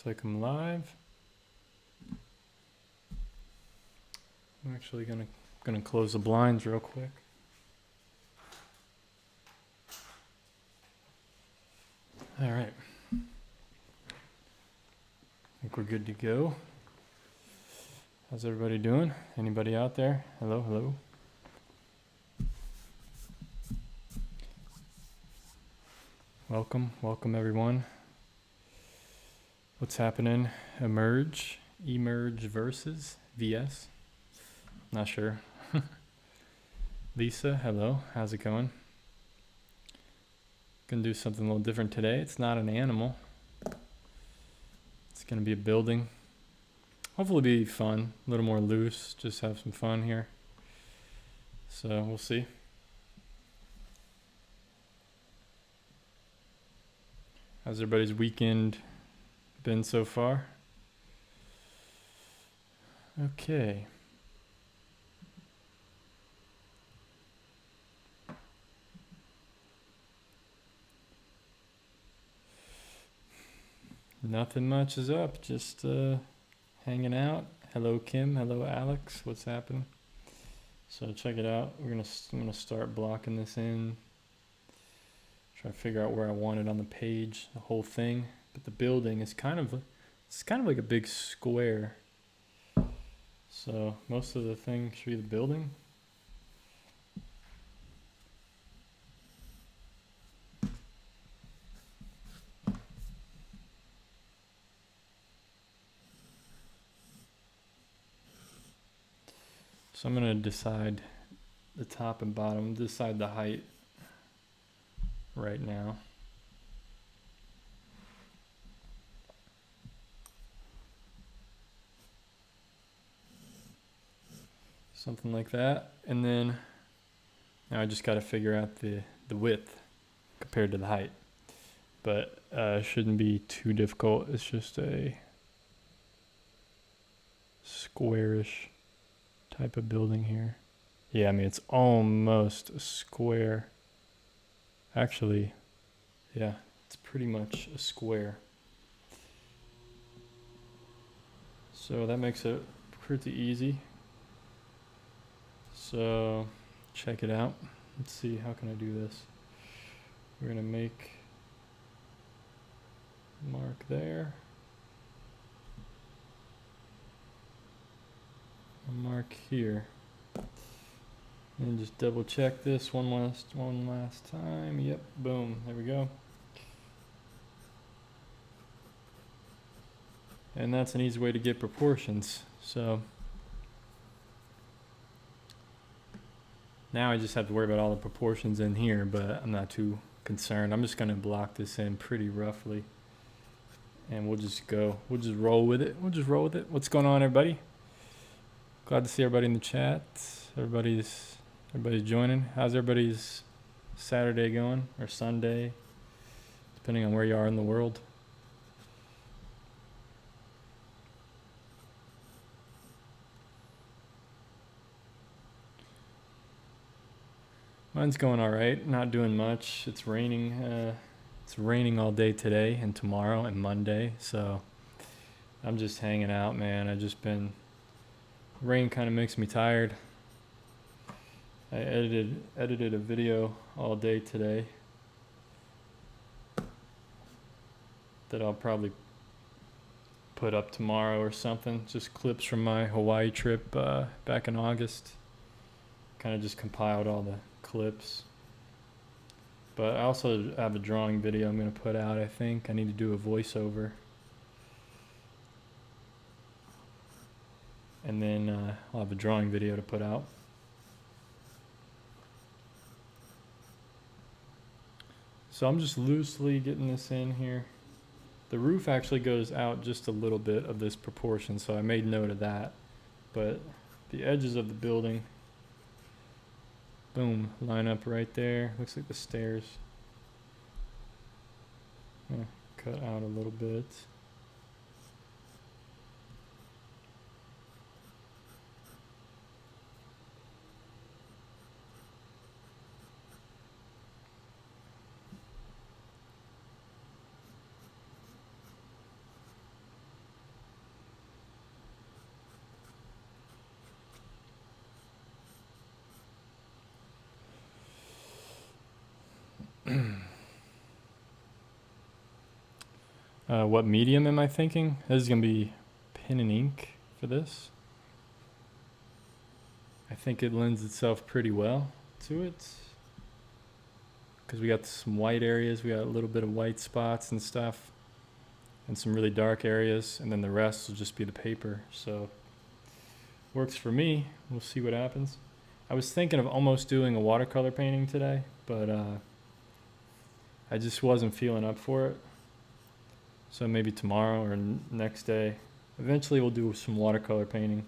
Looks like I'm live. I'm actually gonna close the blinds real quick. All right. I think we're good to go. How's everybody doing? Anybody out there? Hello, hello. Welcome everyone. What's happening? Emerge versus VS. Not sure. Lisa, hello. How's it going? Gonna do something a little different today. It's not an animal. It's gonna be a building. Hopefully be fun, a little more loose, just have some fun here. So we'll see. How's everybody's weekend been so far? Okay. Nothing much is up, just hanging out. Hello Kim, hello Alex, what's happening? So check it out. I'm gonna start blocking this in. Try to figure out where I want it on the page, the whole thing. But the building is kind of like a big square. So most of the thing should be the building. So I'm gonna decide the top and bottom, decide the height right now. Something like that. And then now I just got to figure out the width compared to the height. But it shouldn't be too difficult. It's just a squarish type of building here. Yeah, I mean, it's almost a square. Actually, yeah, it's pretty much a square. So that makes it pretty easy. So check it out. Let's see, how can I do this? We're gonna make a mark there. A mark here. And just double check this one last time. Yep, boom, there we go. And that's an easy way to get proportions. So now I just have to worry about all the proportions in here, but I'm not too concerned. I'm just gonna block this in pretty roughly. And we'll just roll with it. What's going on, everybody? Glad to see everybody in the chat. Everybody's joining. How's everybody's Saturday going, or Sunday, depending on where you are in the world? Mine's going all right. Not doing much. It's raining. It's raining all day today and tomorrow and Monday. So I'm just hanging out, man. Rain kind of makes me tired. I edited a video all day today that I'll probably put up tomorrow or something. Just clips from my Hawaii trip back in August. Kind of just compiled all the clips. But I also have a drawing video I'm going to put out, I think. I need to do a voiceover. And then I'll have a drawing video to put out. So I'm just loosely getting this in here. The roof actually goes out just a little bit of this proportion, so I made note of that. But the edges of the building, boom, line up right there. Looks like the stairs. Cut out a little bit. What medium am I thinking? This is going to be pen and ink for this. I think it lends itself pretty well to it. Because we got some white areas, we got a little bit of white spots and stuff. And some really dark areas. And then the rest will just be the paper. So, works for me. We'll see what happens. I was thinking of almost doing a watercolor painting today. But I just wasn't feeling up for it. So maybe tomorrow or next day. Eventually we'll do some watercolor painting.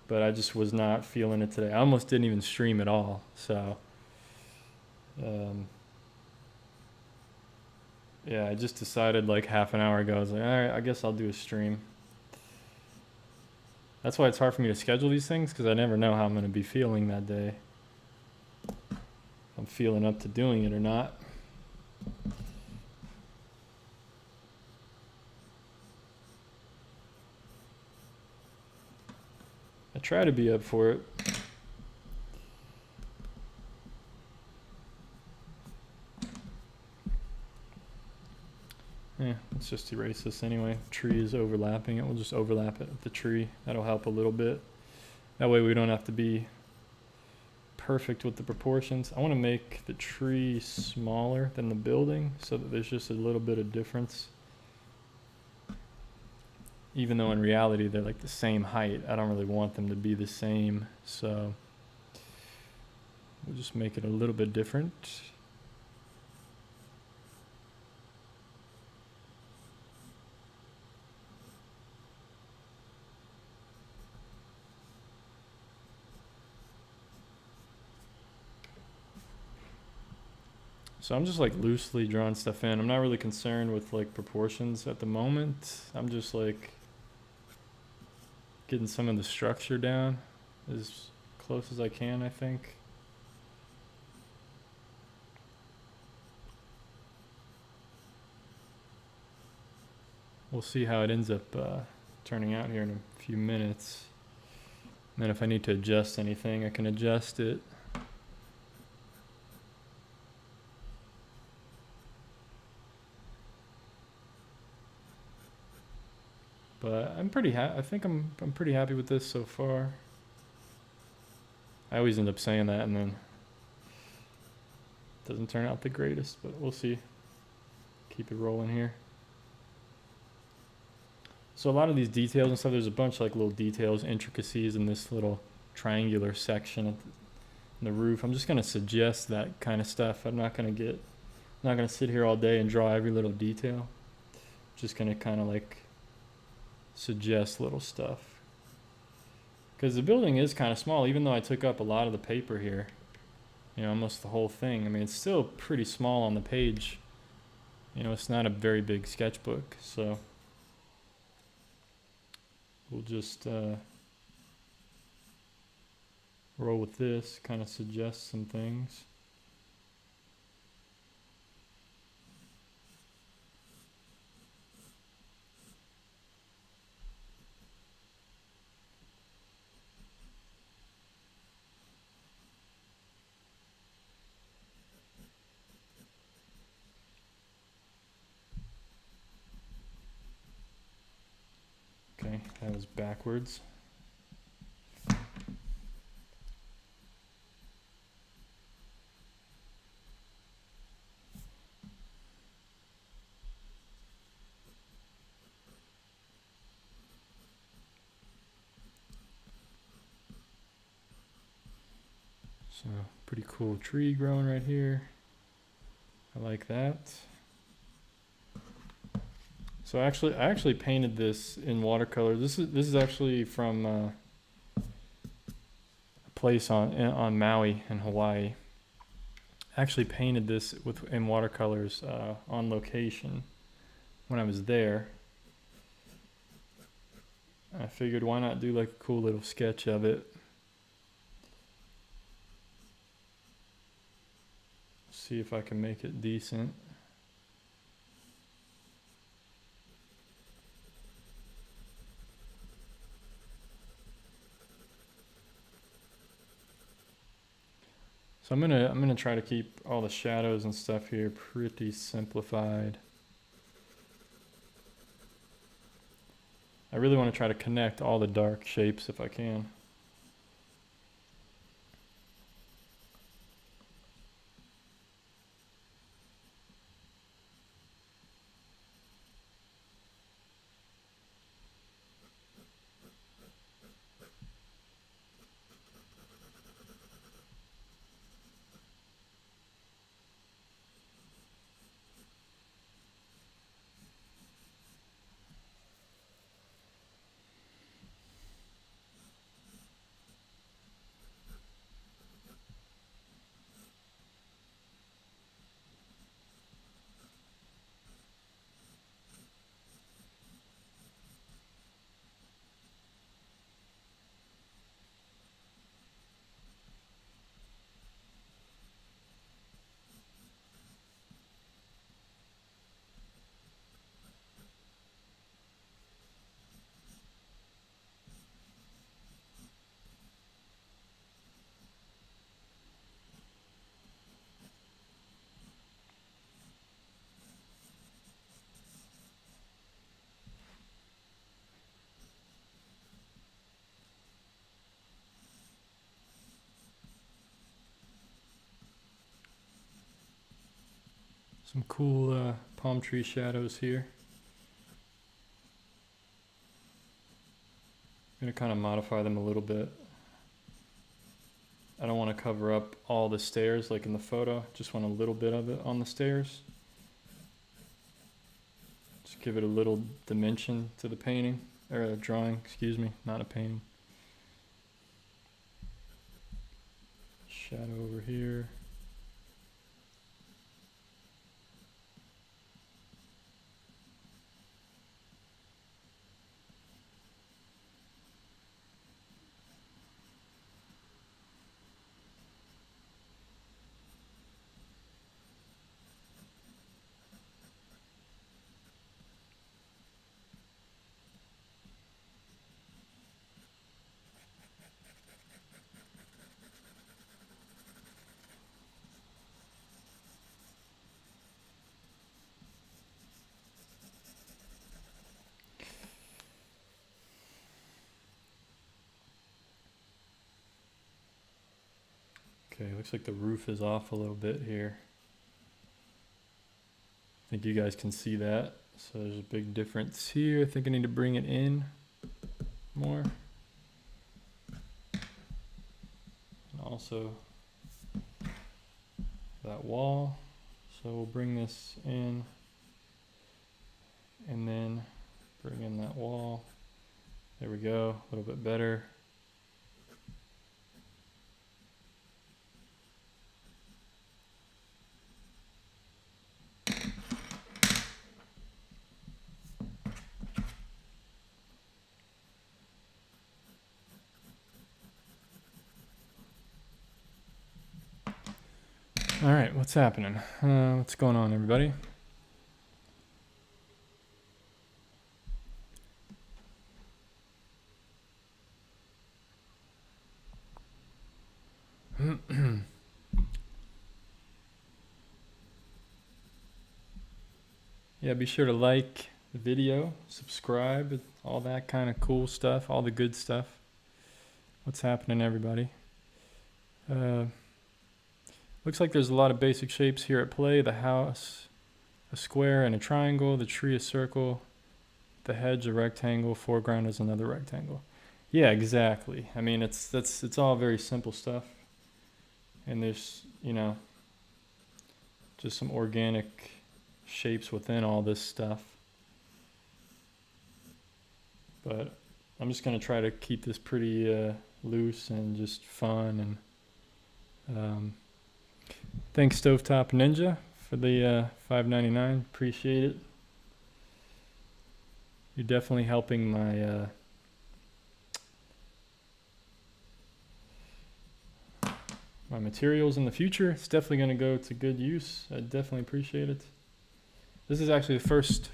But I just was not feeling it today. I almost didn't even stream at all. So, yeah, I just decided like half an hour ago. I was like, all right, I guess I'll do a stream. That's why it's hard for me to schedule these things, because I never know how I'm going to be feeling that day. If I'm feeling up to doing it or not. I try to be up for it. Yeah, let's just erase this anyway. Tree is overlapping it. We'll just overlap it with the tree. That'll help a little bit. That way we don't have to be perfect with the proportions. I want to make the tree smaller than the building so that there's just a little bit of difference. Even though in reality they're like the same height, I don't really want them to be the same. So we'll just make it a little bit different. So I'm just like loosely drawing stuff in. I'm not really concerned with like proportions at the moment. I'm just like getting some of the structure down as close as I can, I think. We'll see how it ends up turning out here in a few minutes. And then if I need to adjust anything, I can adjust it. But I'm pretty I think I'm pretty happy with this so far. I always end up saying that and then it doesn't turn out the greatest, but we'll see. Keep it rolling here. So a lot of these details and stuff, there's a bunch of like little details, intricacies in this little triangular section of the roof. I'm just gonna suggest that kind of stuff. I'm not gonna sit here all day and draw every little detail. Just gonna kind of like suggest little stuff. Because the building is kind of small, even though I took up a lot of the paper here. You know, almost the whole thing. I mean, it's still pretty small on the page. You know, it's not a very big sketchbook, so we'll just roll with this, kind of suggest some things. Okay, that was backwards. So, pretty cool tree growing right here. I like that. So I actually painted this in watercolor. This is actually from a place on Maui in Hawaii. I actually painted this in watercolors on location when I was there. I figured why not do like a cool little sketch of it. See if I can make it decent. So So I'm gonna try to keep all the shadows and stuff here pretty simplified. I really want to try to connect all the dark shapes if I can. Some cool palm tree shadows here. I'm gonna kind of modify them a little bit. I don't want to cover up all the stairs like in the photo, just want a little bit of it on the stairs. Just give it a little dimension to the painting, or a drawing, excuse me, not a painting. Shadow over here. Okay, looks like the roof is off a little bit here. I think you guys can see that. So there's a big difference here. I think I need to bring it in more. And also that wall. So we'll bring this in and then bring in that wall. There we go, a little bit better. All right, what's happening? What's going on, everybody? Yeah, be sure to like the video, subscribe, all that kind of cool stuff, all the good stuff. What's happening, everybody? Looks like there's a lot of basic shapes here at play. The house, a square and a triangle, the tree a circle, the hedge a rectangle, foreground is another rectangle. Yeah, exactly. I mean, it's all very simple stuff. And there's, you know, just some organic shapes within all this stuff. But I'm just going to try to keep this pretty loose and just fun. And thanks Stovetop Ninja for the $5.99. Appreciate it. You're definitely helping my my materials in the future. It's definitely going to go to good use. I definitely appreciate it. This is actually the first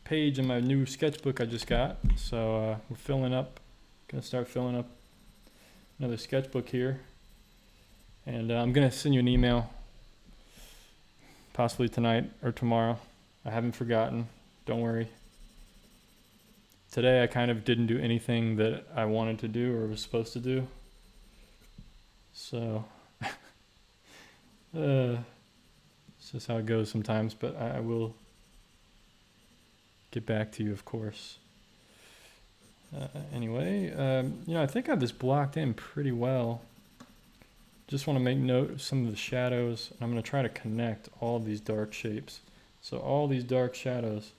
page in my new sketchbook I just got. So we're filling up. Gonna start filling up another sketchbook here. And I'm going to send you an email, possibly tonight or tomorrow. I haven't forgotten. Don't worry. Today I kind of didn't do anything that I wanted to do or was supposed to do. So, it's just how it goes sometimes, but I will get back to you, of course. Anyway, I think I have this blocked in pretty well. Just want to make note of some of the shadows. I'm going to try to connect all these dark shapes. So all these dark shadows,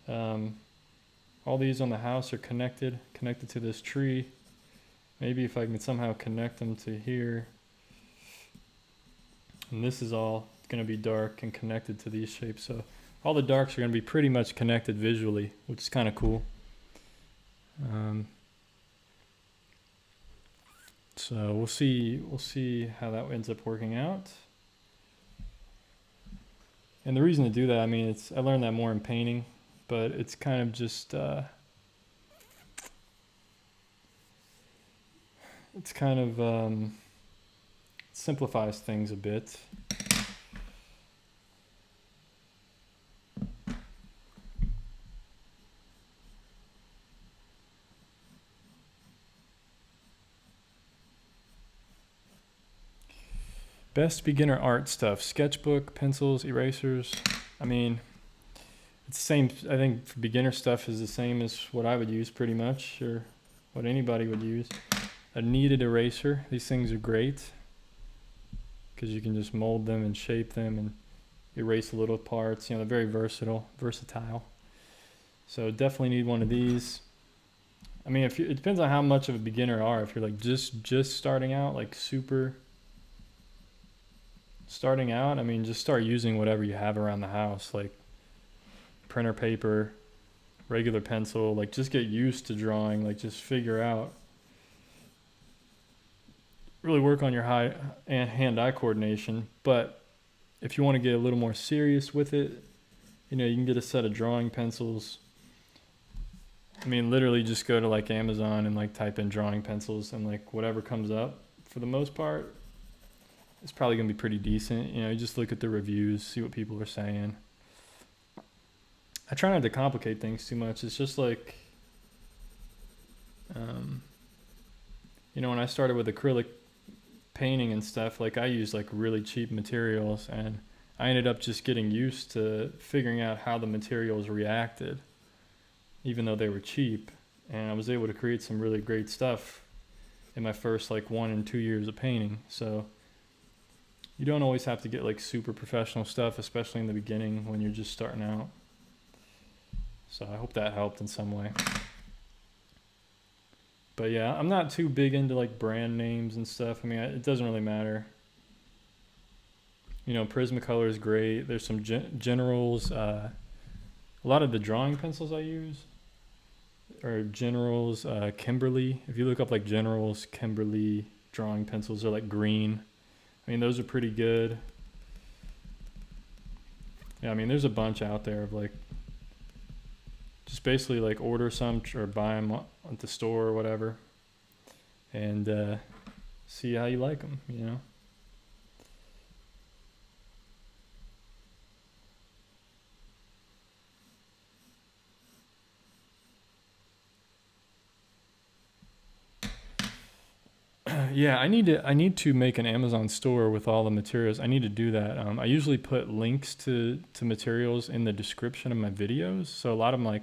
all these on the house are connected to this tree. Maybe if I can somehow connect them to here. And this is all going to be dark and connected to these shapes. So all the darks are going to be pretty much connected visually, which is kind of cool. So we'll see how that ends up working out. And the reason to do that, I mean, I learned that more in painting, but it's kind of just, simplifies things a bit. Best beginner art stuff: sketchbook, pencils, erasers. I mean, it's the same. I think for beginner stuff is the same as what I would use pretty much, or what anybody would use. A kneaded eraser. These things are great because you can just mold them and shape them and erase little parts. They're very versatile. So definitely need one of these. I mean, it depends on how much of a beginner you are. If you're like just starting out, like super starting out, I mean, just start using whatever you have around the house, like printer paper, regular pencil. Like, just get used to drawing. Like, just figure out, really work on your hand-eye coordination. But if you want to get a little more serious with it, you can get a set of drawing pencils. I mean, literally just go to like Amazon and like type in drawing pencils, and like whatever comes up, for the most part, it's probably going to be pretty decent. You just look at the reviews, see what people are saying. I try not to complicate things too much. It's just like, when I started with acrylic painting and stuff, like I used like really cheap materials, and I ended up just getting used to figuring out how the materials reacted, even though they were cheap. And I was able to create some really great stuff in my first like 1 and 2 years of painting. So you don't always have to get like super professional stuff, especially in the beginning when you're just starting out. So I hope that helped in some way. But yeah, I'm not too big into like brand names and stuff. I mean, it doesn't really matter. Prismacolor is great. There's some Generals. A lot of the drawing pencils I use are Generals, Kimberly. If you look up like Generals, Kimberly drawing pencils, are like green. I mean, those are pretty good. Yeah, I mean, there's a bunch out there of like, just basically like order some or buy them at the store or whatever, and see how you like them, Yeah, I need to make an Amazon store with all the materials. I need to do that. I usually put links to materials in the description of my videos. So a lot of my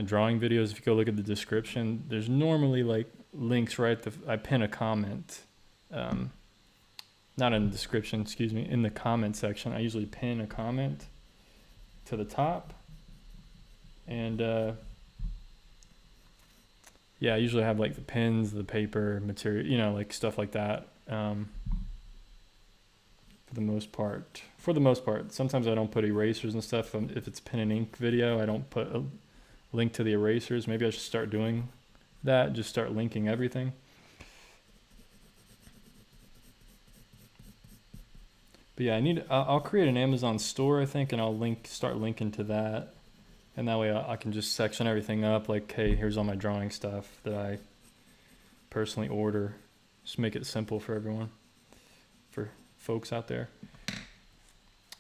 drawing videos, if you go look at the description, there's normally like links right. I pin a comment, not in the description, excuse me, in the comment section. I usually pin a comment to the top, and yeah, I usually have like the pens, the paper, material, like stuff like that. For the most part. Sometimes I don't put erasers and stuff. If it's pen and ink video, I don't put a link to the erasers. Maybe I should start doing that. Just start linking everything. But yeah, I'll create an Amazon store, I think, and I'll start linking to that. And that way I can just section everything up, like, hey, here's all my drawing stuff that I personally order. Just make it simple for everyone. folks out there.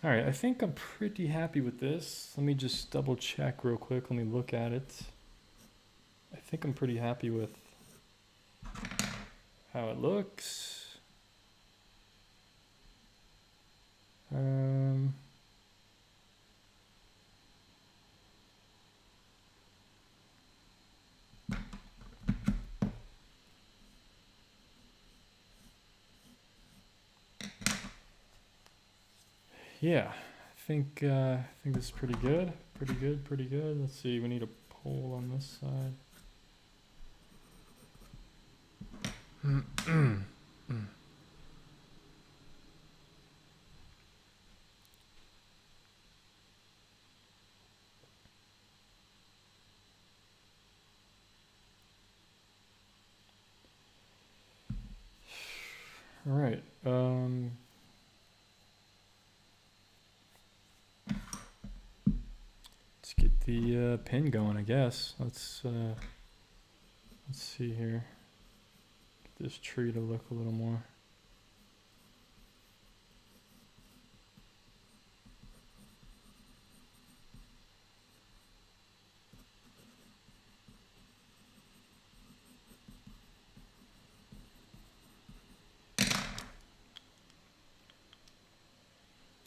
All right, I think I'm pretty happy with this. Let me just double check real quick. Let me look at it. I think I'm pretty happy with how it looks. Yeah, I think this is pretty good. Pretty good. Let's see. We need a pole on this side. All right. Let's get the pin going, I guess. Let's see here. Get this tree to look a little more.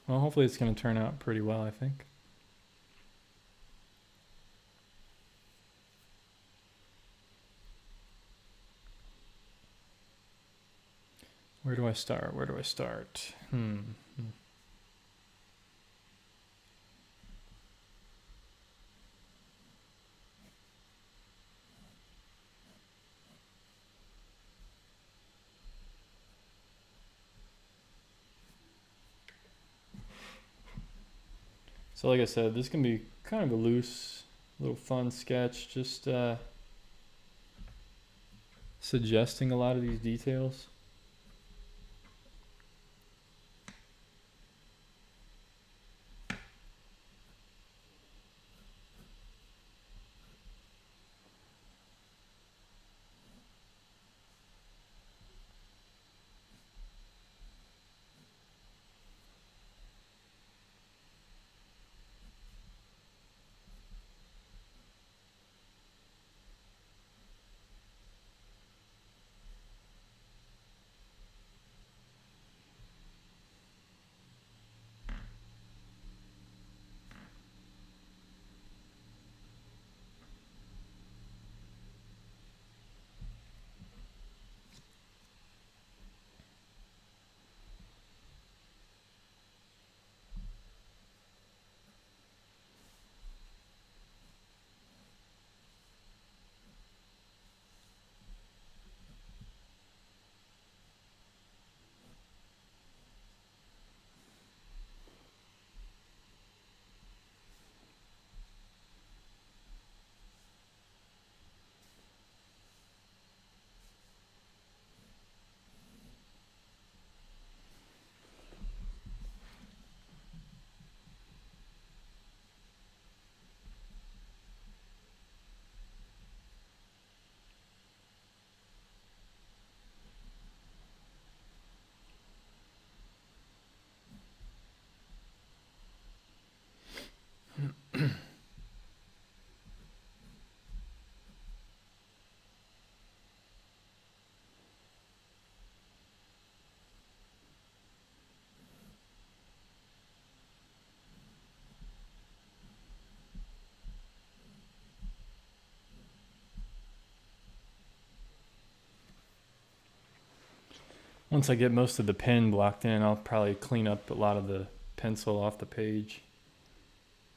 Well, hopefully it's going to turn out pretty well, I think. Where do I start? So like I said, this can be kind of a loose, little fun sketch, just suggesting a lot of these details. Once I get most of the pen blocked in, I'll probably clean up a lot of the pencil off the page,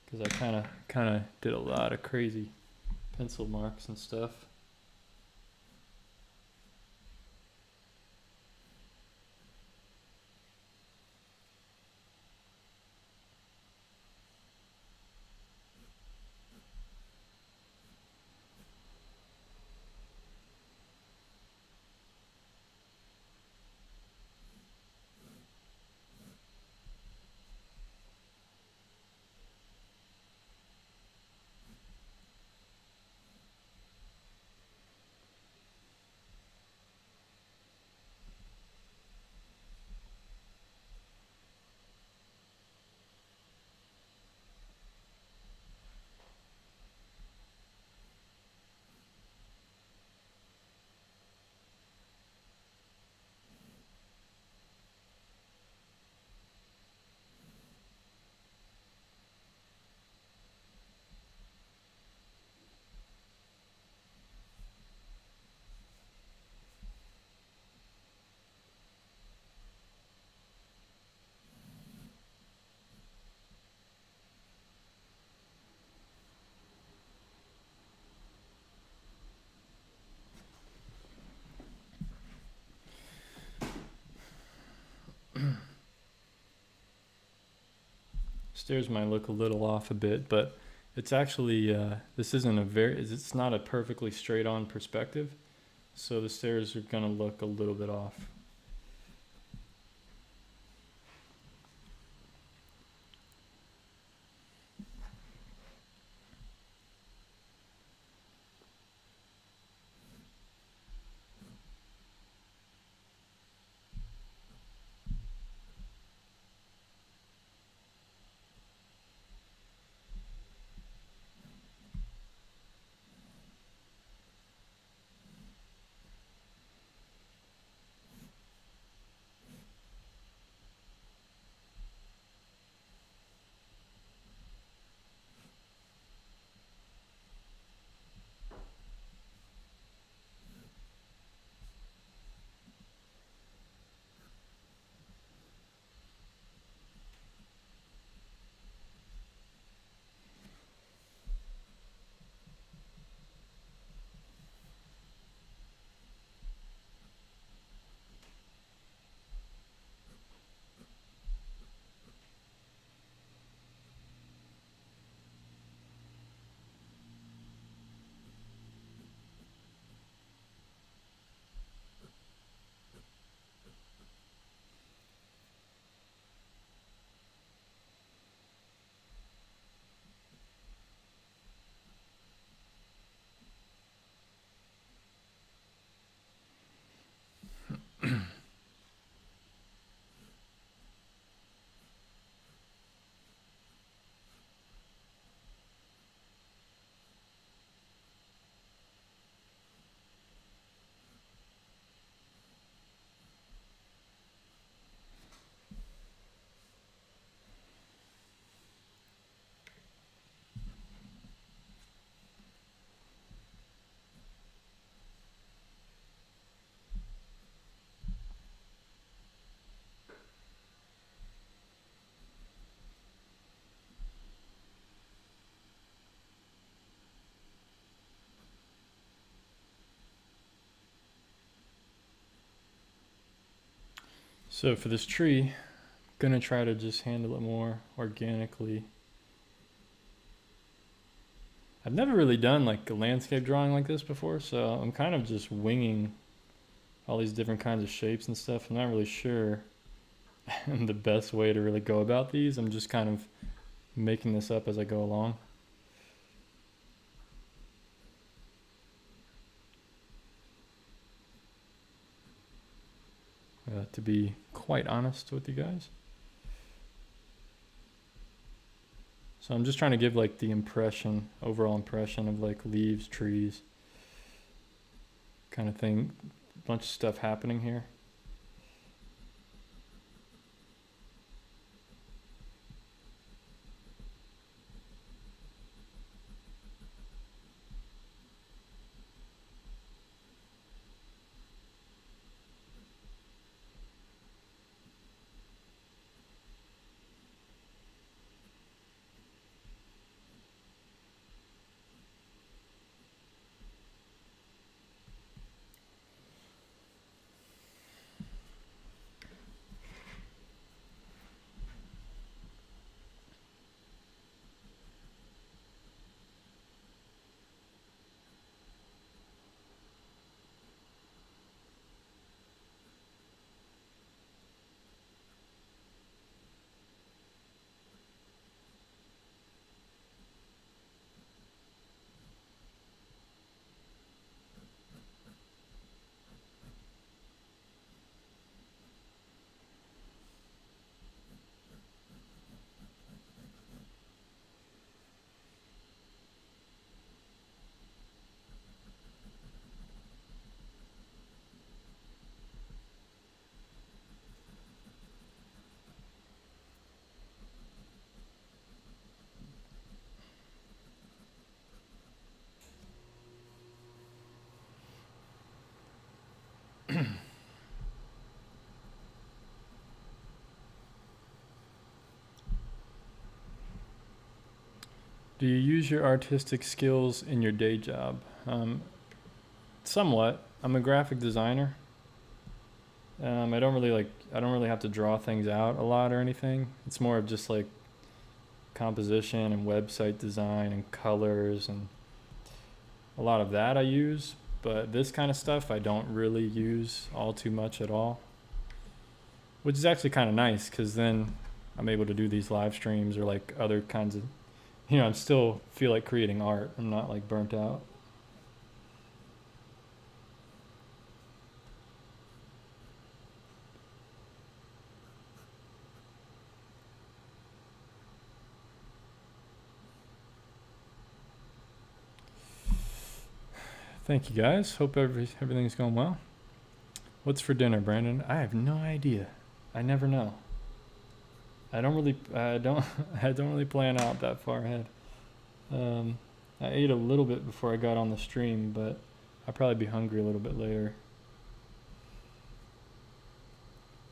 because I kind of did a lot of crazy pencil marks and stuff. Stairs might look a little off a bit, but it's actually, this isn't it's not a perfectly straight on perspective. So the stairs are gonna look a little bit off. So for this tree, I'm gonna try to just handle it more organically. I've never really done like a landscape drawing like this before, so I'm kind of just winging all these different kinds of shapes and stuff. I'm not really sure the best way to really go about these. I'm just kind of making this up as I go along. To be quite honest with you guys. So I'm just trying to give like the impression, overall impression of like leaves, trees, kind of thing. A bunch of stuff happening here. Do you use your artistic skills in your day job? Somewhat. I'm a graphic designer. I don't really have to draw things out a lot or anything. It's more of just like composition and website design and colors, and a lot of that I use, but this kind of stuff I don't really use all too much at all, which is actually kind of nice because then I'm able to do these live streams or like other kinds of, I still feel like creating art. I'm not like burnt out. Thank you guys. Hope everything's going well. What's for dinner, Brandon? I have no idea. I never know. I don't really plan out that far ahead. I ate a little bit before I got on the stream, but I'll probably be hungry a little bit later.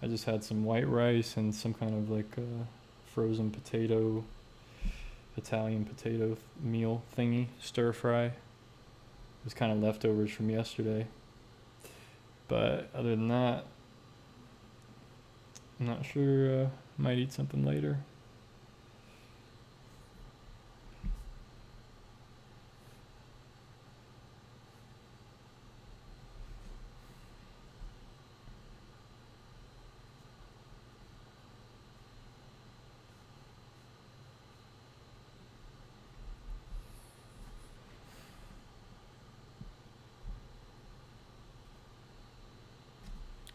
I just had some white rice and some kind of like frozen potato, Italian potato meal thingy, stir fry. It was kind of leftovers from yesterday. But other than that, I'm not sure. Might eat something later.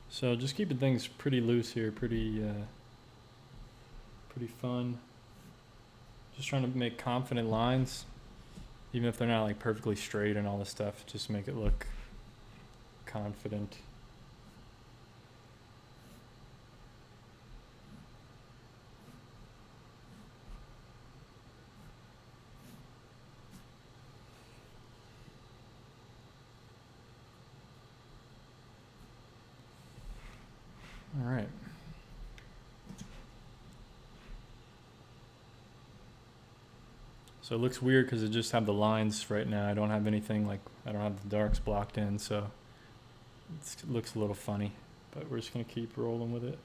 So just keeping things pretty loose here, pretty fun. Just trying to make confident lines, even if they're not like perfectly straight and all this stuff. Just make it look confident. All right. So it looks weird because I just have the lines right now. I don't have anything like, I don't have the darks blocked in, so it looks a little funny, but we're just gonna keep rolling with it.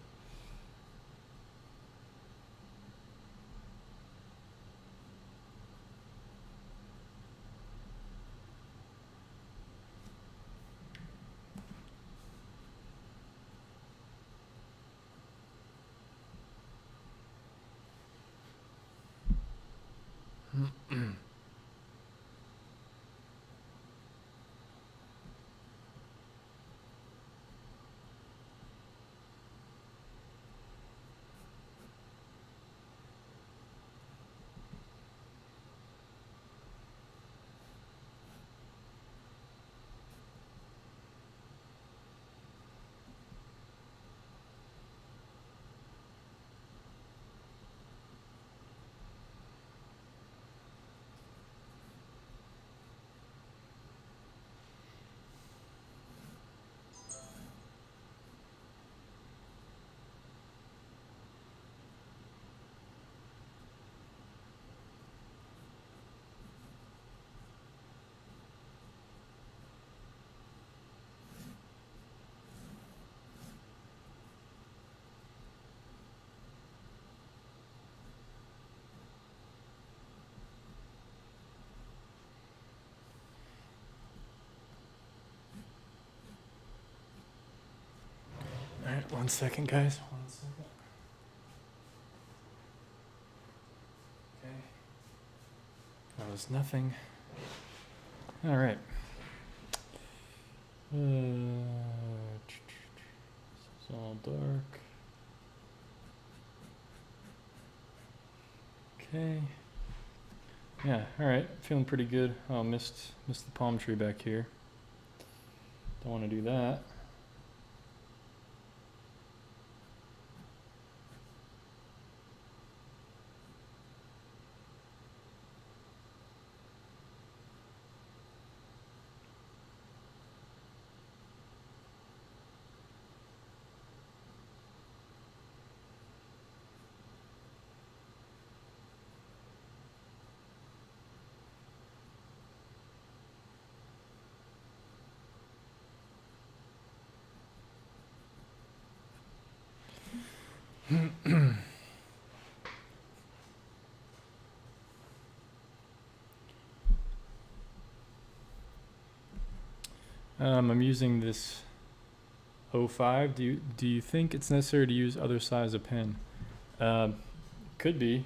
All right, 1 second, guys. 1 second. Okay. That was nothing. All right. It's all dark. Okay. Yeah, all right. Feeling pretty good. Oh, missed the palm tree back here. Don't want to do that. I'm using this 05. Do you think it's necessary to use other size of pen? Could be.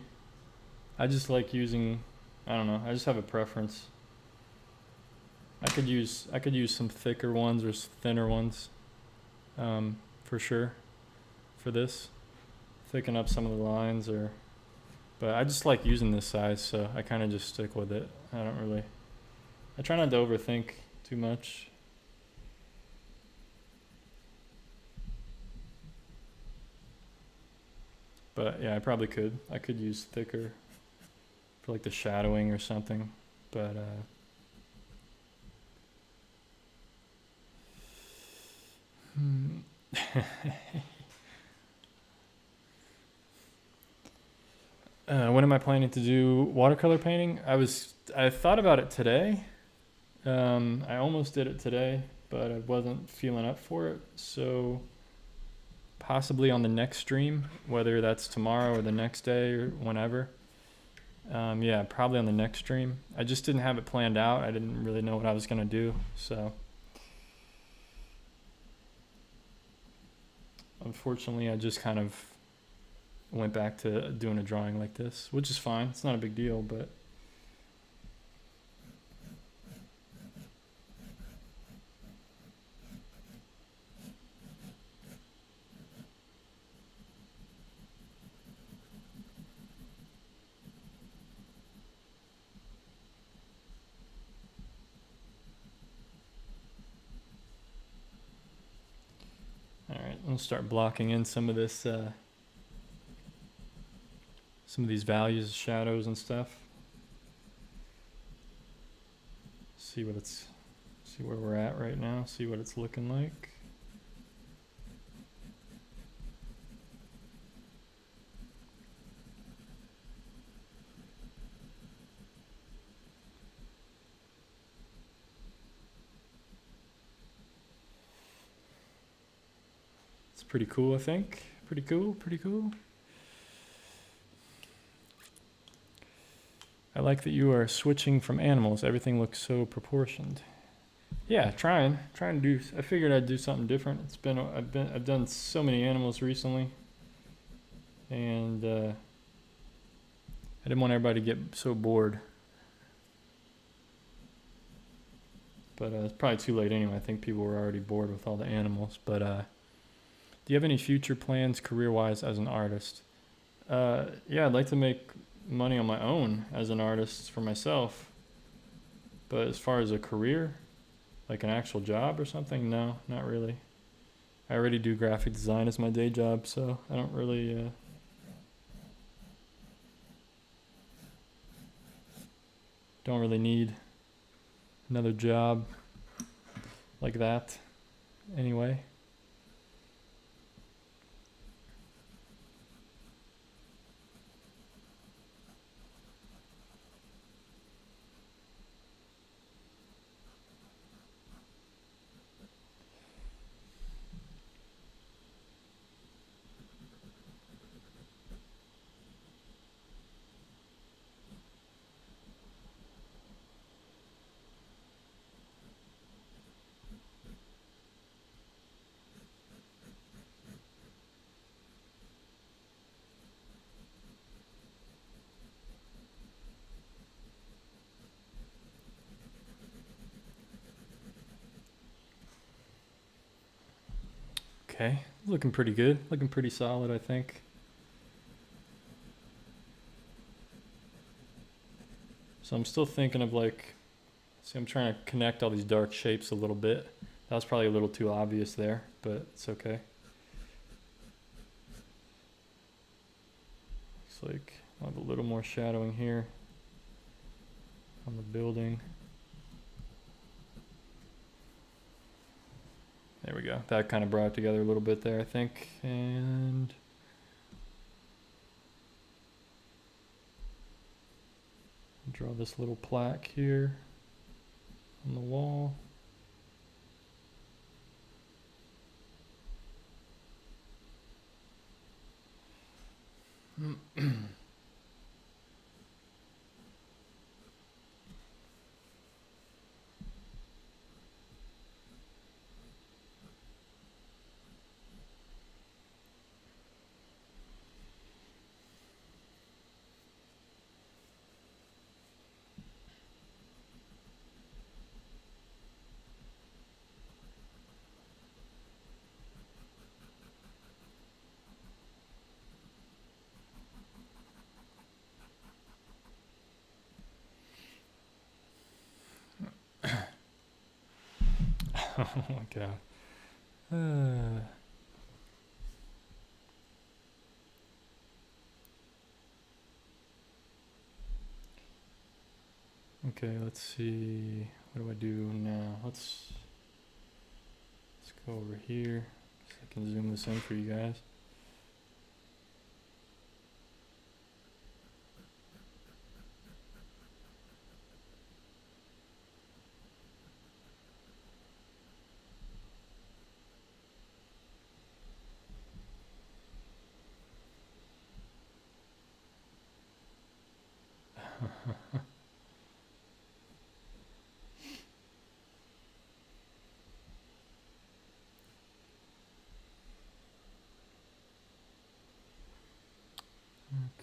I just like using, I don't know, I just have a preference. I could use some thicker ones or thinner ones, for sure, for this. Thicken up some of the lines, but I just like using this size, so I kind of just stick with it. I try not to overthink too much. But yeah, I probably could. I could use thicker for like the shadowing or something, but when am I planning to do watercolor painting? I thought about it today. I almost did it today, but I wasn't feeling up for it. So possibly on the next stream, whether that's tomorrow or the next day or whenever. Yeah, probably on the next stream. I just didn't have it planned out. I didn't really know what I was gonna do, so unfortunately I just kind of went back to doing a drawing like this, which is fine. It's not a big deal, but all right, I'll start blocking in some of this, some of these values, shadows and stuff. See where we're at right now, see what it's looking like. It's pretty cool, I think. Pretty cool. I like that you are switching from animals. Everything looks so proportioned. Yeah, trying to do. I figured I'd do something different. I've done so many animals recently, and I didn't want everybody to get so bored. But it's probably too late anyway. I think people were already bored with all the animals. But do you have any future plans career-wise as an artist? Yeah, I'd like to make money on my own as an artist for myself. But as far as a career, like an actual job or something, no, not really. I already do graphic design as my day job, so I don't really need another job like that anyway. Okay, looking pretty good. Looking pretty solid, I think. So I'm still thinking of see, I'm trying to connect all these dark shapes a little bit. That was probably a little too obvious there, but it's okay. Looks like I'll have a little more shadowing here on the building. There we go. That kind of brought it together a little bit there, I think. And draw this little plaque here on the wall. Oh my god. Okay, let's see. What do I do now? Let's go over here so I can zoom this in for you guys.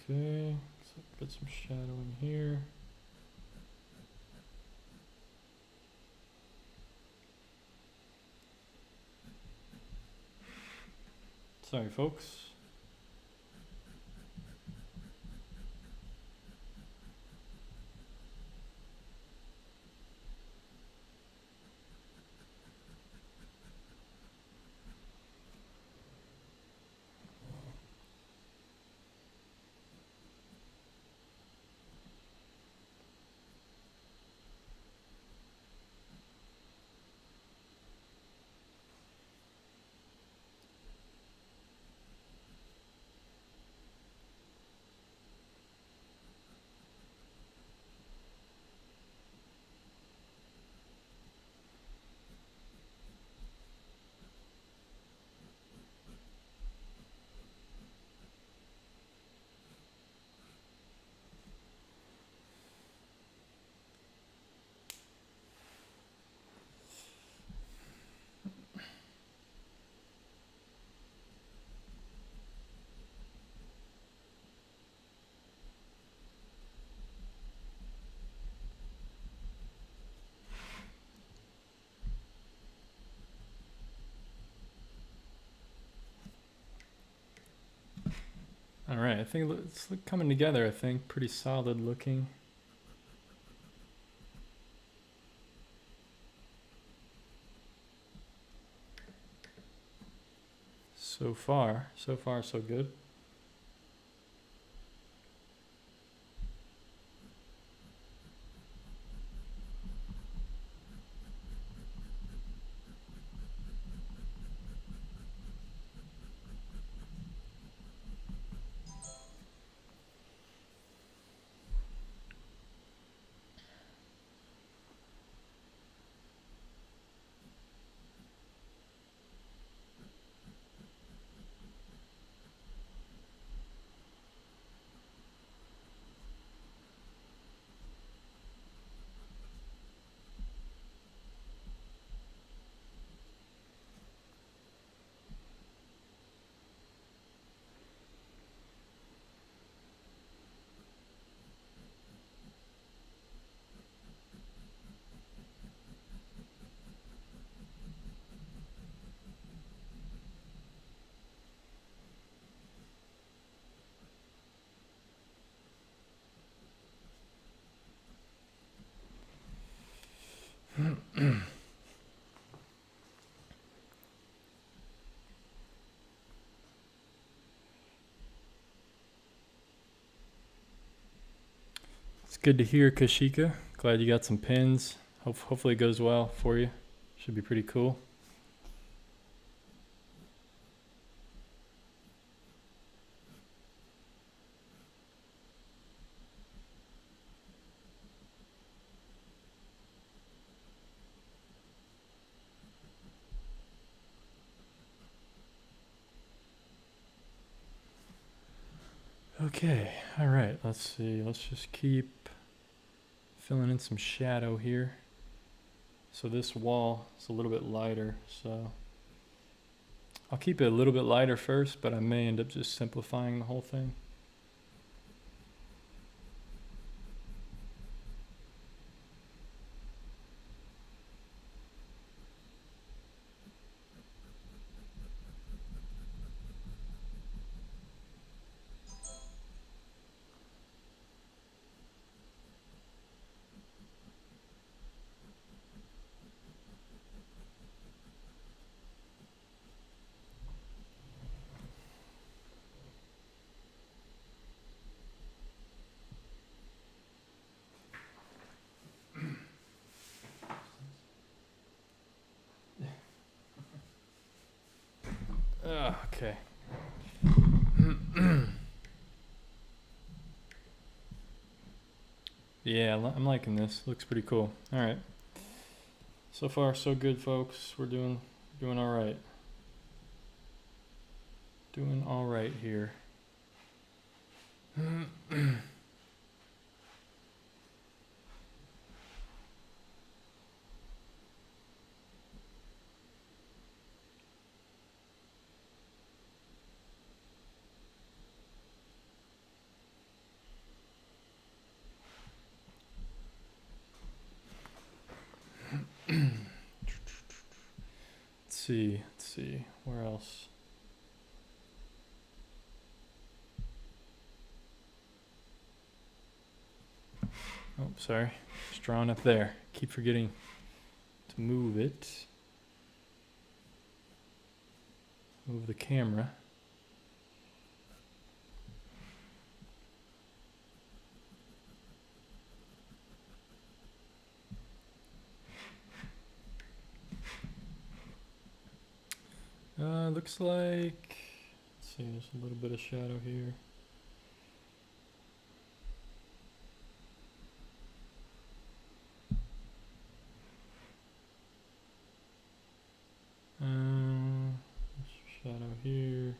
Okay, so put some shadow in here. Sorry, folks. All right, I think it's coming together. I think pretty solid looking. So far so good. It's good to hear, Kashika. Glad you got some pins. Hopefully it goes well for you. Should be pretty cool. Okay, all right, let's see. Let's just keep filling in some shadow here. So this wall is a little bit lighter, so I'll keep it a little bit lighter first, but I may end up just simplifying the whole thing. Okay. Yeah, I'm liking this. Looks pretty cool. All right. So far, so good, folks. We're doing all right. Doing all right here. Let's see. Where else? Oh, sorry. It's drawn up there. Keep forgetting to move it. Move the camera. Looks like, let's see, there's a little bit of shadow here. Shadow here.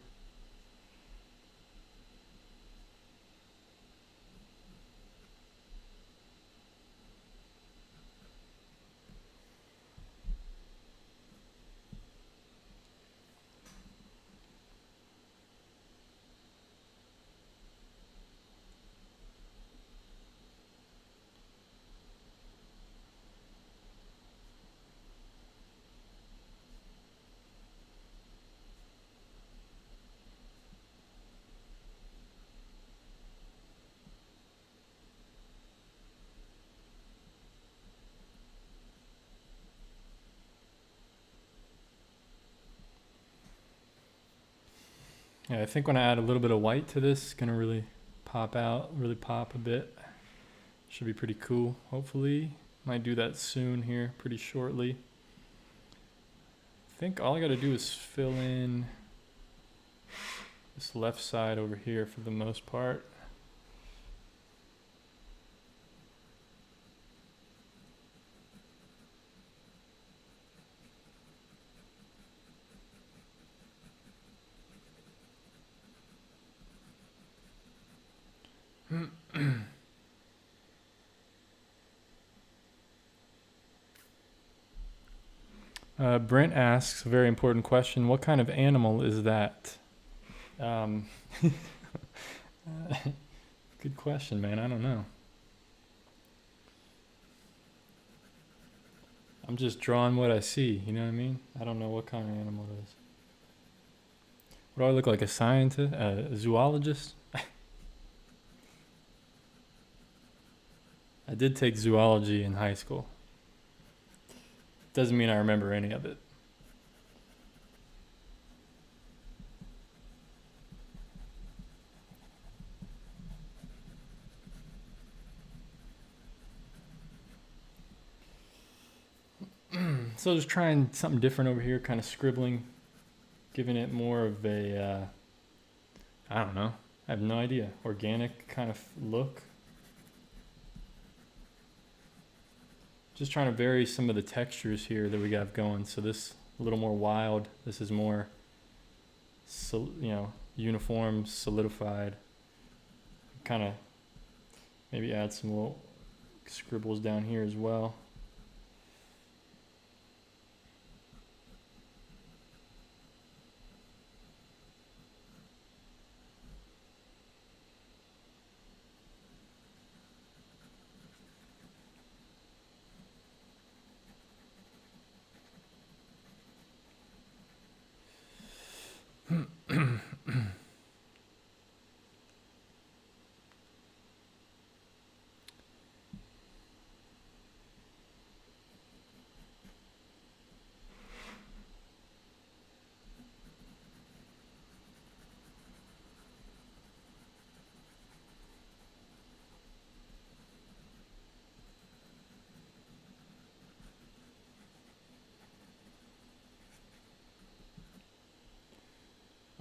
Yeah, I think when I add a little bit of white to this, it's gonna really pop out, really pop a bit. Should be pretty cool, hopefully. Might do that soon here, pretty shortly. I think all I gotta do is fill in this left side over here for the most part. Brent asks a very important question. What kind of animal is that? Good question, man. I don't know. I'm just drawing what I see. You know what I mean? I don't know what kind of animal it is. What do I look like? A scientist? A zoologist? I did take zoology in high school. Doesn't mean I remember any of it. So just trying something different over here, kind of scribbling, giving it more of a, I don't know, I have no idea, organic kind of look. Just trying to vary some of the textures here that we got going. So this a little more wild. This is more, uniform, solidified. Kind of maybe add some little scribbles down here as well.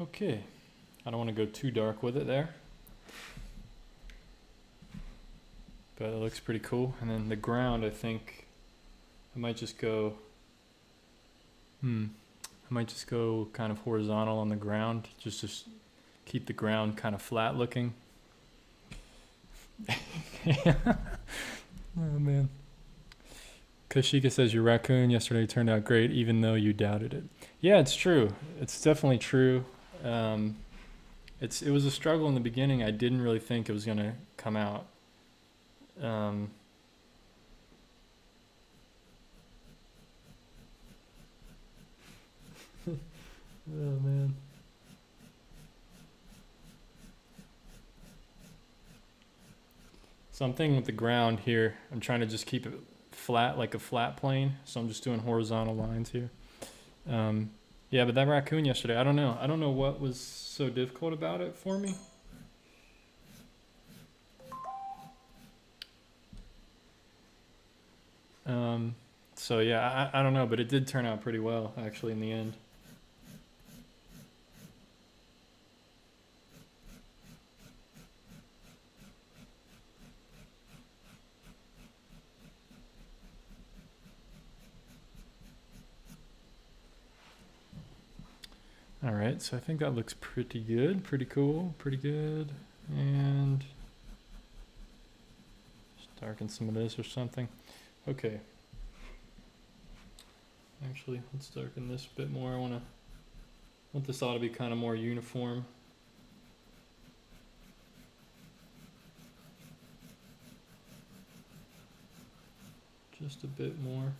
Okay, I don't want to go too dark with it there, but it looks pretty cool. And then the ground, I think I might just go, I might just go kind of horizontal on the ground, just to keep the ground kind of flat looking. Oh man. Kashika says your raccoon yesterday turned out great even though you doubted it. Yeah, it's true. It's definitely true. It was a struggle in the beginning. I didn't really think it was going to come out. Oh man. So I'm thinking with the ground here, I'm trying to just keep it flat, like a flat plane. So I'm just doing horizontal lines here. Yeah, but that raccoon yesterday, I don't know what was so difficult about it for me. So yeah, I don't know, but it did turn out pretty well actually in the end. All right, so I think that looks pretty good, pretty cool, pretty good. And just darken some of this or something. Okay. Actually, let's darken this a bit more. I want this all to be kind of more uniform. Just a bit more.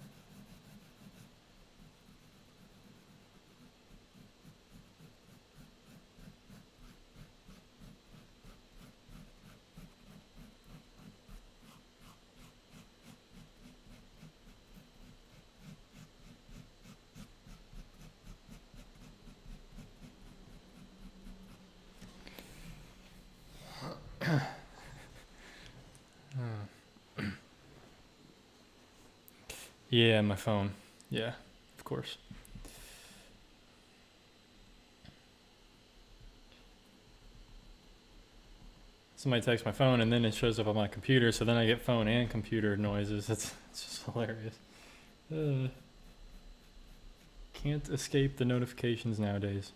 Yeah, my phone. Yeah, of course. Somebody texts my phone and then it shows up on my computer, so then I get phone and computer noises. It's just hilarious. Can't escape the notifications nowadays.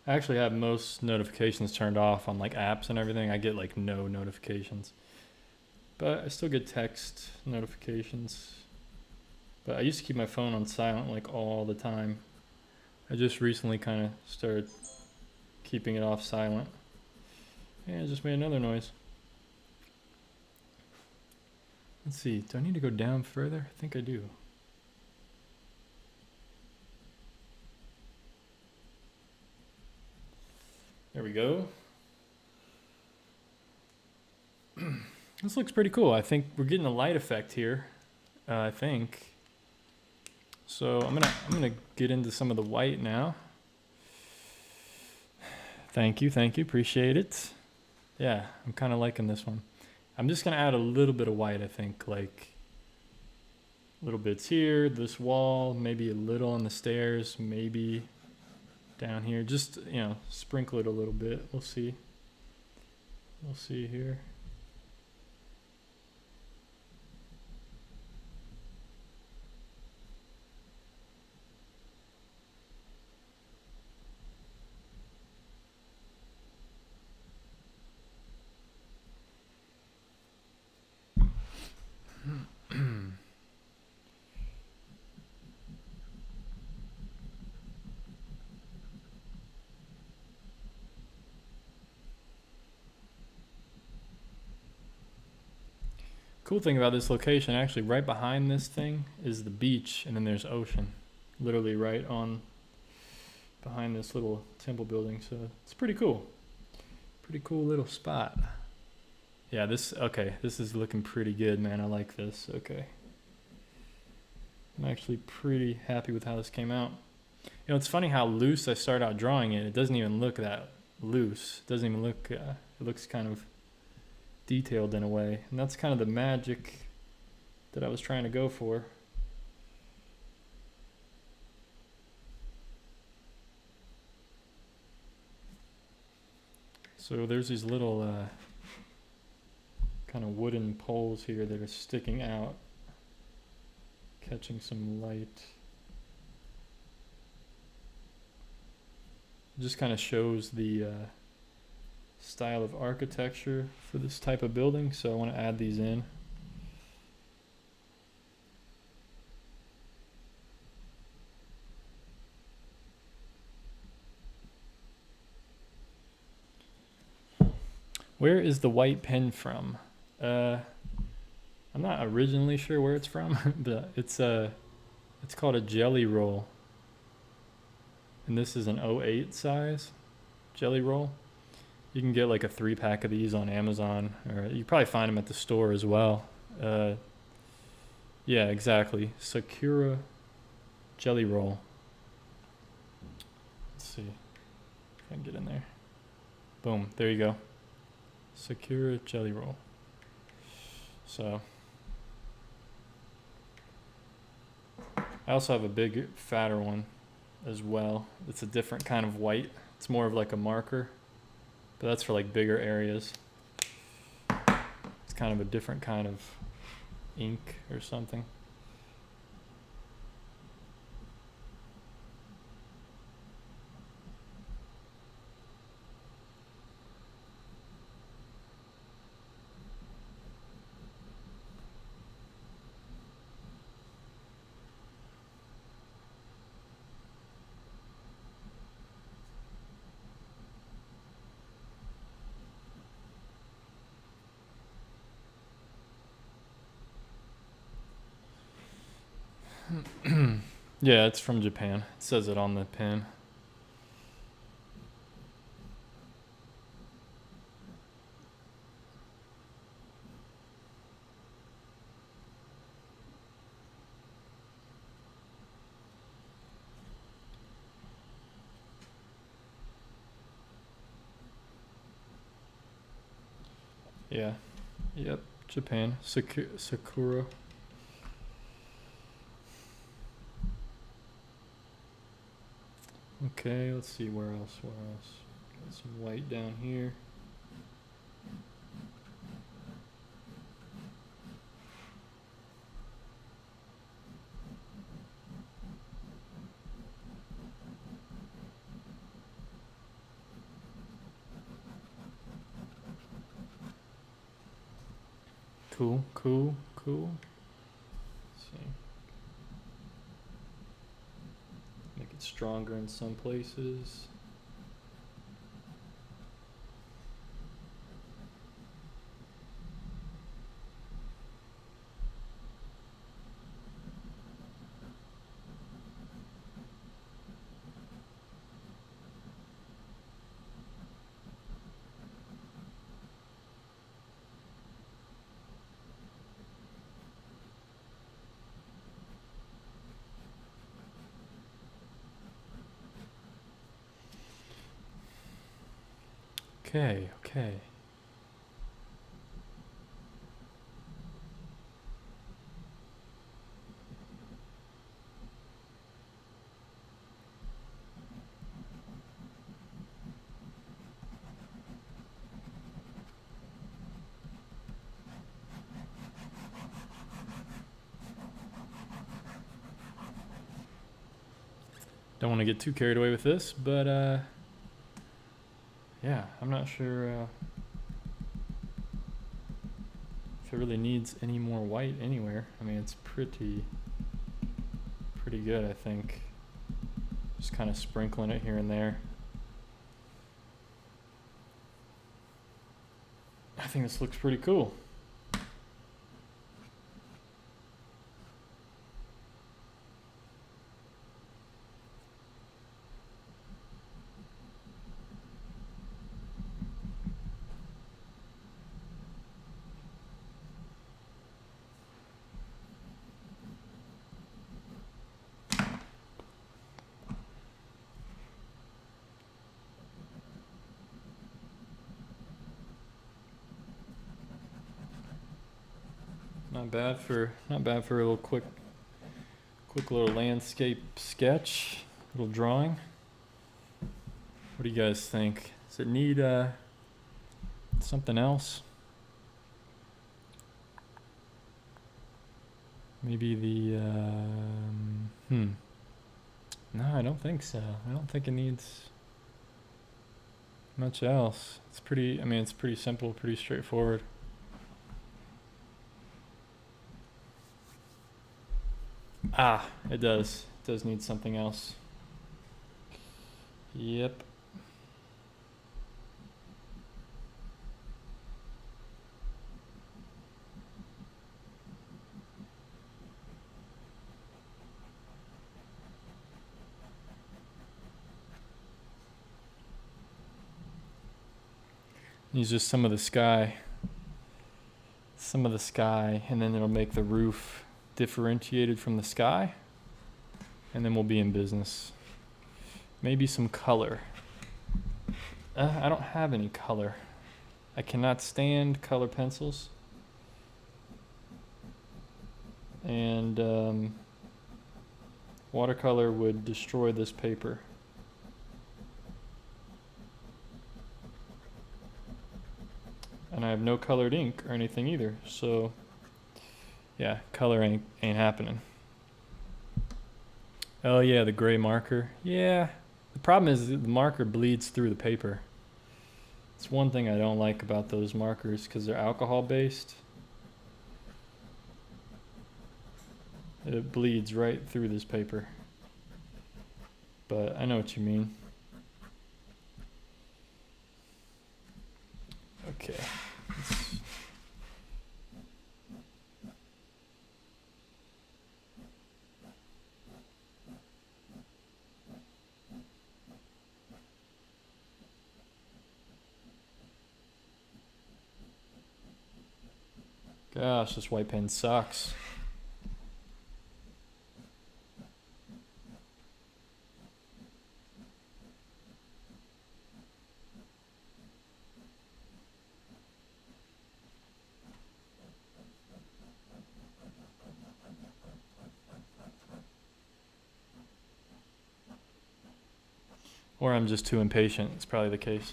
I actually have most notifications turned off on like apps and everything. I get like no notifications. But I still get text notifications. But I used to keep my phone on silent like all the time. I just recently kind of started keeping it off silent. And it just made another noise. Let's see, do I need to go down further? I think I do. There we go. This looks pretty cool. I think we're getting a light effect here. I think. So I'm gonna get into some of the white now. Thank you, appreciate it. Yeah, I'm kind of liking this one. I'm just gonna add a little bit of white, I think, like little bits here, this wall, maybe a little on the stairs, maybe down here. Just, sprinkle it a little bit. We'll see. We'll see here. Cool thing about this location, actually right behind this thing is the beach, and then there's ocean, literally right on behind this little temple building. So it's pretty cool. Pretty cool little spot. Yeah, this is looking pretty good, man. I like this. Okay. I'm actually pretty happy with how this came out. It's funny how loose I start out drawing it. It doesn't even look that loose. It doesn't even look, it looks kind of detailed in a way, and that's kind of the magic that I was trying to go for. So there's these little kind of wooden poles here that are sticking out, catching some light. It just kind of shows the style of architecture for this type of building, so I want to add these in. Where is the white pen from? I'm not originally sure where it's from, but it's called a Jelly Roll. And this is an 08 size Jelly Roll. You can get like a 3-pack of these on Amazon, or you probably find them at the store as well. Yeah, exactly. Sakura Jelly Roll. Let's see if I can get in there. Boom, there you go. Sakura Jelly Roll. So I also have a big, fatter one as well. It's a different kind of white. It's more of like a marker, but that's for like bigger areas. It's kind of a different kind of ink or something. Yeah, it's from Japan. It says it on the pen. Yeah. Yep. Japan. Sakura. Okay, let's see where else. Got some white down here. Cool. Let's see. Make it stronger in some places. Okay. Don't want to get too carried away with this, but yeah, I'm not sure if it really needs any more white anywhere. I mean, it's pretty good, I think. Just kind of sprinkling it here and there. I think this looks pretty cool. Not bad for a little quick little landscape sketch, little drawing. What do you guys think? Does it need something else. Maybe the, no, I don't think so. I don't think it needs much else. It's pretty, I mean, it's pretty simple, pretty straightforward. Ah, it does. It does need something else. Yep. Use just some of the sky, and then it'll make the roof differentiated from the sky, and then we'll be in business. Maybe some color. I don't have any color. I cannot stand color pencils. And watercolor would destroy this paper. And I have no colored ink or anything either, so yeah, color ain't happening. Oh yeah, the gray marker. Yeah, the problem is the marker bleeds through the paper. It's one thing I don't like about those markers because they're alcohol based. It bleeds right through this paper. But I know what you mean. Okay. Gosh, this white pen sucks. Or I'm just too impatient. It's probably the case.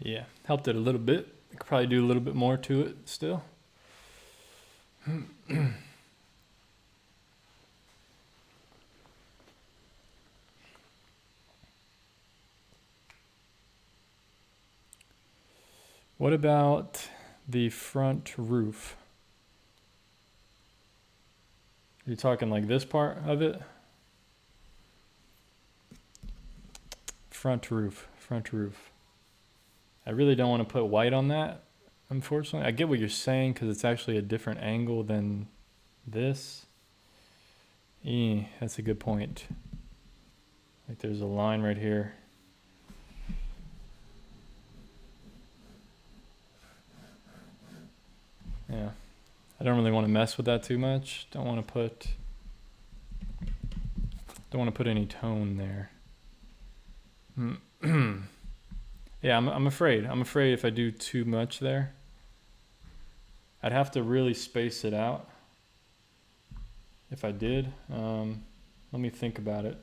Yeah, helped it a little bit. I could probably do a little bit more to it still. What about the front roof? Are you talking like this part of it? Front roof. I really don't want to put white on that, unfortunately. I get what you're saying because it's actually a different angle than this. That's a good point. Like there's a line right here. Yeah, I don't really want to mess with that too much. Don't want to put any tone there. Yeah, I'm afraid. I'm afraid if I do too much there, I'd have to really space it out. If I did, let me think about it.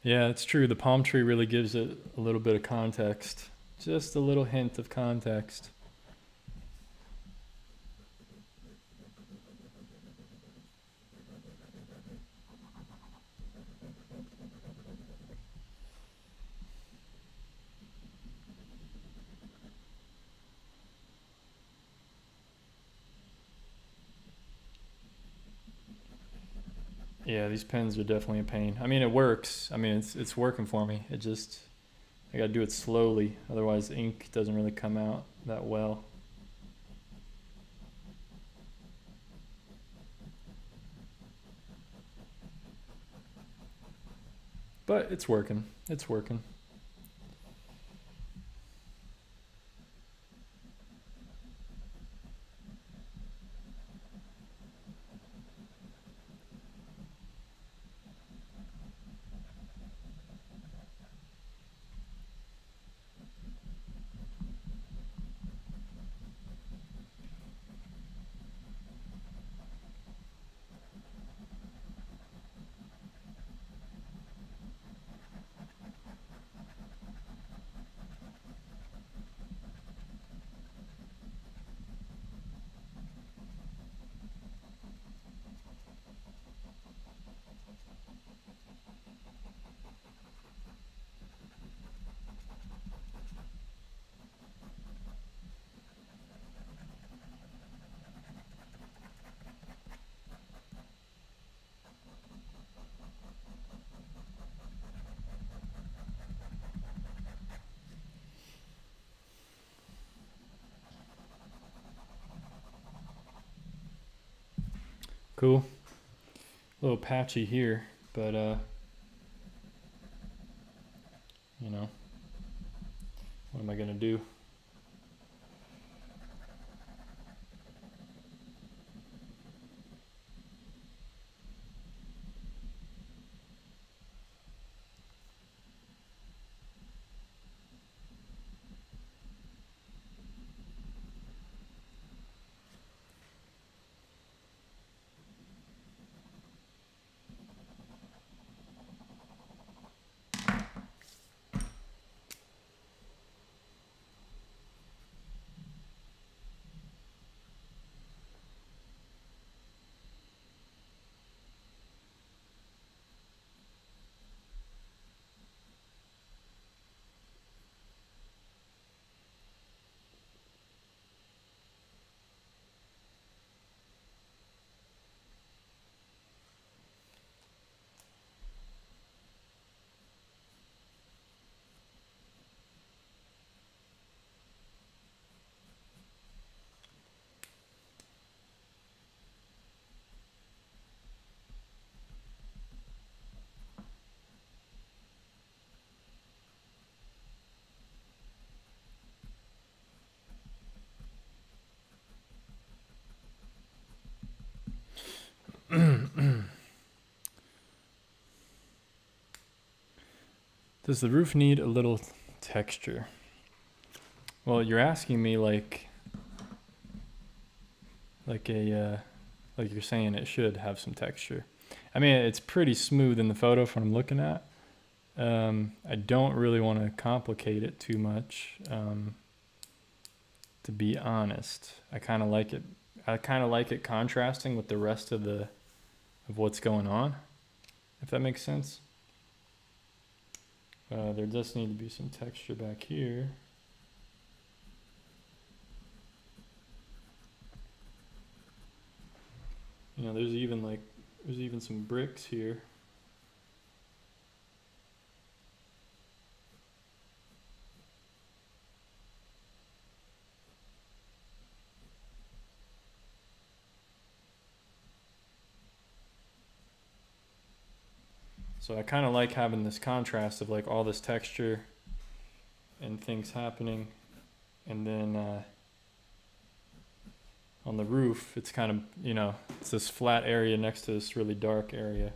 Yeah, it's true. The palm tree really gives it a little bit of context. Just a little hint of context. Yeah, these pens are definitely a pain. I mean, it works. I mean, it's working for me. It just, I gotta do it slowly. Otherwise, ink doesn't really come out that well. But it's working. It's working. Cool. A little patchy here, but you know, what am I gonna do? Does the roof need a little texture? Well, you're asking me like you're saying it should have some texture. I mean, it's pretty smooth in the photo from what I'm looking at. I don't really want to complicate it too much. to be honest. I kind of like it. I kind of like it contrasting with the rest of what's going on, if that makes sense. There does need to be some texture back here. You know, there's even some bricks here. So I kind of like having this contrast of like all this texture and things happening, and then on the roof it's kind of, you know, it's this flat area next to this really dark area.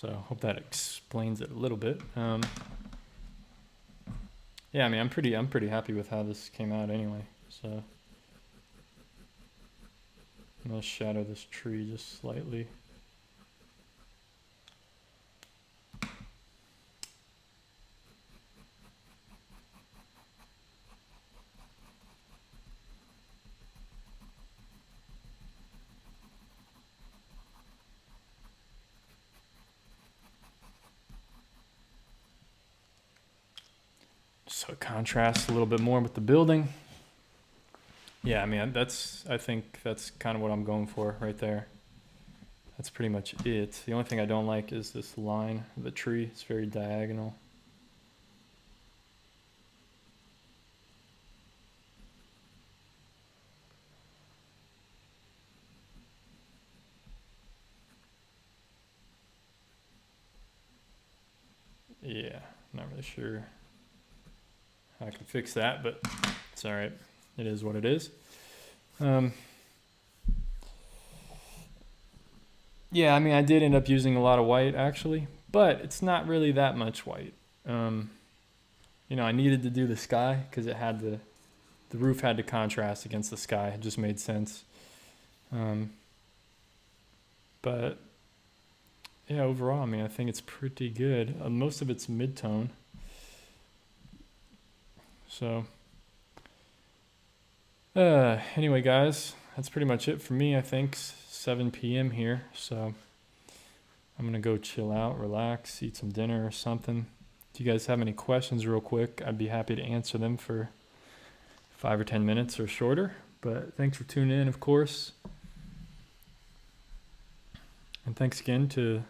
So I hope that explains it a little bit. Yeah, I mean, I'm pretty happy with how this came out anyway. So I'm gonna shadow this tree just slightly. So it contrasts a little bit more with the building. Yeah, I mean, I think that's kind of what I'm going for right there. That's pretty much it. The only thing I don't like is this line of the tree. It's very diagonal. Yeah, not really sure how I can fix that, but it's all right. It is what it is. Yeah, I mean, I did end up using a lot of white actually, but it's not really that much white. You know, I needed to do the sky because it had the roof had to contrast against the sky. It just made sense. But yeah, overall, I mean, I think it's pretty good. Most of it's mid-tone. So, anyway, guys, that's pretty much it for me, I think. 7 p.m. here, so I'm gonna go chill out, relax, eat some dinner or something. If you guys have any questions real quick, I'd be happy to answer them for 5 or 10 minutes or shorter. But thanks for tuning in, of course. And thanks again to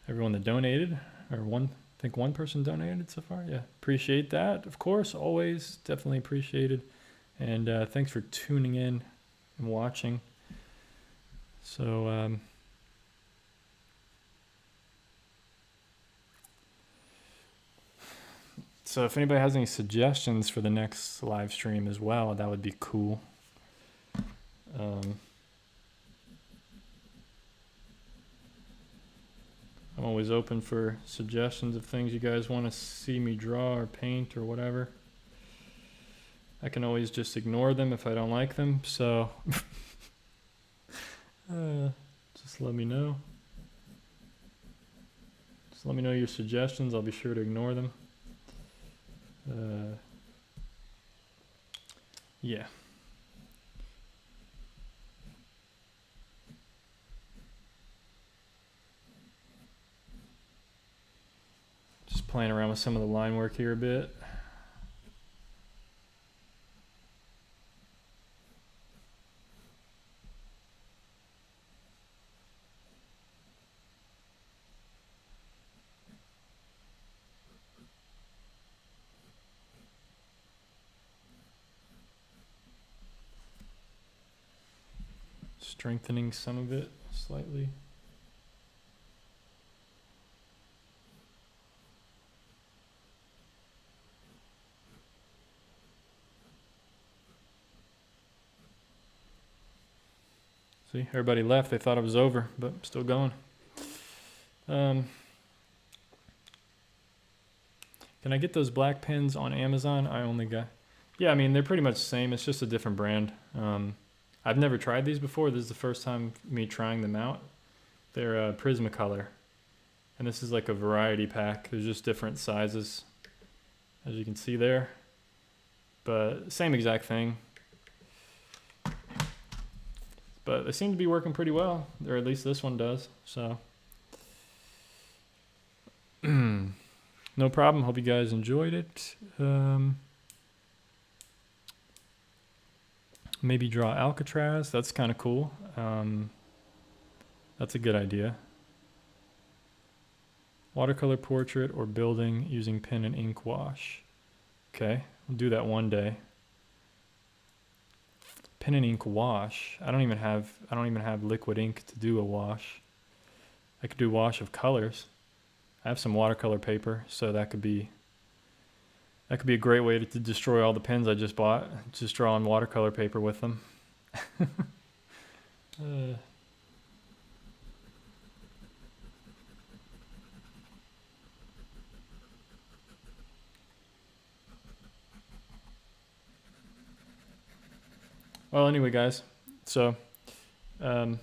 everyone that donated, or I think one person donated so far. Yeah, appreciate that, of course, always, definitely appreciated. And thanks for tuning in and watching. So, so if anybody has any suggestions for the next live stream as well, that would be cool. I'm always open for suggestions of things you guys want to see me draw or paint or whatever. I can always just ignore them if I don't like them, so just let me know. Just let me know your suggestions. I'll be sure to ignore them. Yeah. Just playing around with some of the line work here a bit. Strengthening some of it slightly. See, everybody left. They thought it was over, but I'm still going. Can I get those black pens on Amazon? I only got... Yeah, I mean, they're pretty much the same. It's just a different brand. I've never tried these before. This is the first time me trying them out. They're Prismacolor. And this is like a variety pack. There's just different sizes, as you can see there. But same exact thing. But they seem to be working pretty well, or at least this one does. So, no problem. Hope you guys enjoyed it. Maybe draw Alcatraz. That's kind of cool. That's a good idea. Watercolor portrait or building using pen and ink wash. Okay, we'll do that one day. Pen and ink wash. I don't even have liquid ink to do a wash. I could do wash of colors. I have some watercolor paper, so that could be a great way to destroy all the pens I just bought. Just draw on watercolor paper with them. Well, anyway, guys, so no,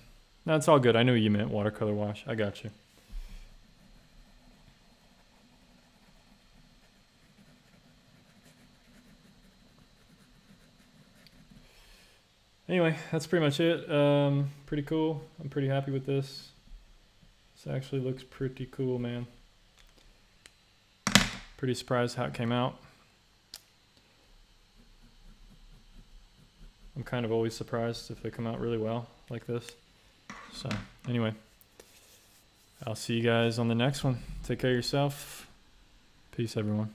it's all good. I knew you meant watercolor wash. I got you. Anyway, that's pretty much it. Pretty cool. I'm pretty happy with this. This actually looks pretty cool, man. Pretty surprised how it came out. I'm kind of always surprised if they come out really well like this. So anyway, I'll see you guys on the next one. Take care of yourself. Peace, everyone.